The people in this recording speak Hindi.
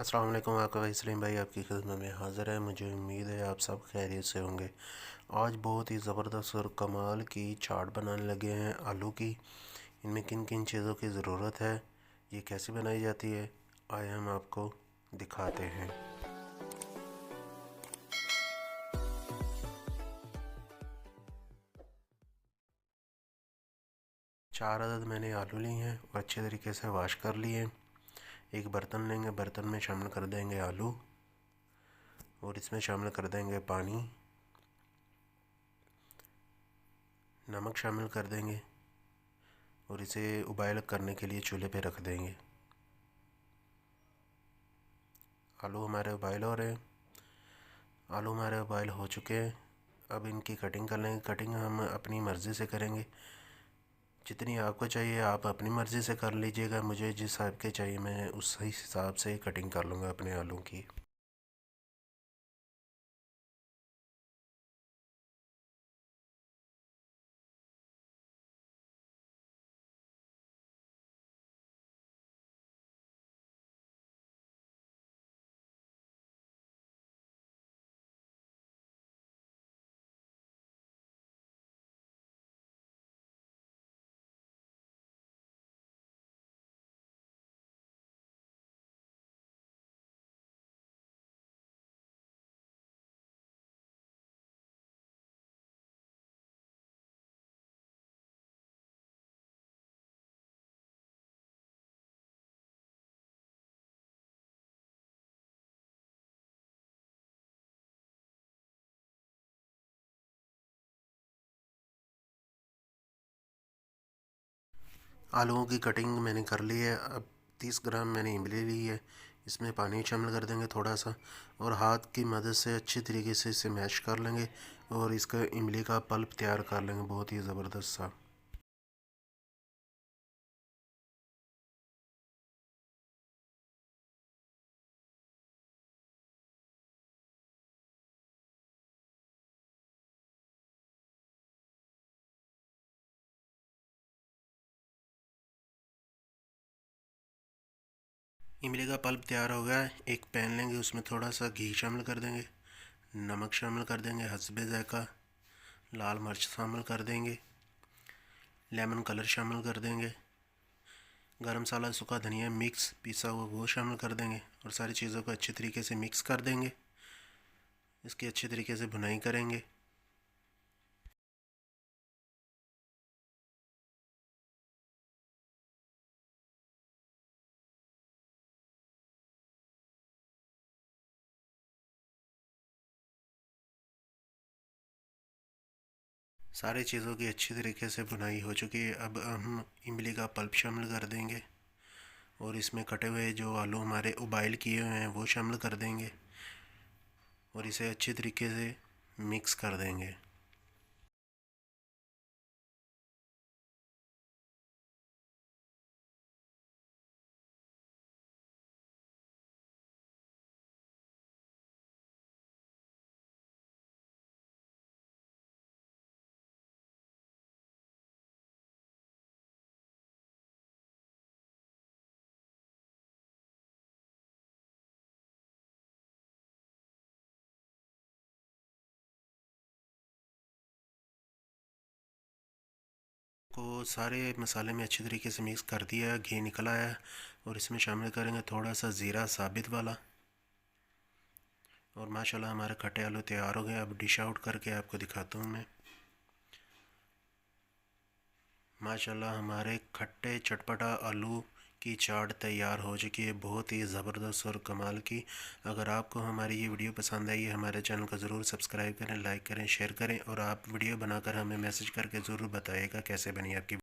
अस्सलाम वालेकुम। आपका भाई सलीम भाई आपकी खिदमत में हाज़िर है। मुझे उम्मीद है आप सब खैरियत से होंगे। आज बहुत ही ज़बरदस्त और कमाल की चाट बनाने लगे हैं आलू की। इनमें किन किन चीज़ों की ज़रूरत है, ये कैसे बनाई जाती है, आए हम आपको दिखाते हैं। 4 अदद मैंने आलू लिए हैं और अच्छे तरीके से वाश कर लिए। एक बर्तन लेंगे, बर्तन में शामिल कर देंगे आलू और इसमें शामिल कर देंगे पानी, नमक शामिल कर देंगे और इसे उबाइल करने के लिए चूल्हे पे रख देंगे। आलू हमारे उबाइल हो रहे हैं। आलू हमारे उबाइल हो चुके हैं। अब इनकी कटिंग कर लेंगे। कटिंग हम अपनी मर्ज़ी से करेंगे, जितनी आपको चाहिए आप अपनी मर्ज़ी से कर लीजिएगा। मुझे जिस हिसाब के चाहिए मैं उस हिसाब से कटिंग कर लूँगा अपने आलू की। आलूओं की कटिंग मैंने कर ली है। अब 30 ग्राम मैंने इमली ली है। इसमें पानी शामिल कर देंगे थोड़ा सा और हाथ की मदद से अच्छी तरीके से इसे मैश कर लेंगे और इसका इमली का पल्प तैयार कर लेंगे, बहुत ही ज़बरदस्त सा। इमली का पल्प तैयार हो गया है। एक पैन लेंगे, उसमें थोड़ा सा घी शामिल कर देंगे, नमक शामिल कर देंगे हस्बे ज़ायक़ा, लाल मिर्च शामिल कर देंगे, लेमन कलर शामिल कर देंगे, गरम मसाला, सूखा धनिया मिक्स पिसा हुआ वो शामिल कर देंगे और सारी चीज़ों को अच्छे तरीके से मिक्स कर देंगे। इसकी अच्छे तरीके से भुनाई करेंगे। सारी चीज़ों की अच्छी तरीके से भुनाई हो चुकी है। अब हम इमली का पल्प शामिल कर देंगे और इसमें कटे हुए जो आलू हमारे उबाइल किए हुए हैं वो शामिल कर देंगे और इसे अच्छी तरीके से मिक्स कर देंगे। को सारे मसाले में अच्छी तरीके से मिक्स कर दिया, घी निकल आया और इसमें शामिल करेंगे थोड़ा सा ज़ीरा साबित वाला और माशाल्लाह हमारे खट्टे आलू तैयार हो गए। अब डिश आउट करके आपको दिखाता हूँ मैं। माशाल्लाह हमारे खट्टे चटपटा आलू की चाट तैयार हो चुकी है, बहुत ही ज़बरदस्त और कमाल की। अगर आपको हमारी ये वीडियो पसंद आई है, हमारे चैनल को ज़रूर सब्सक्राइब करें, लाइक करें, शेयर करें और आप वीडियो बनाकर हमें मैसेज करके ज़रूर बताइएगा कैसे बनी आपकी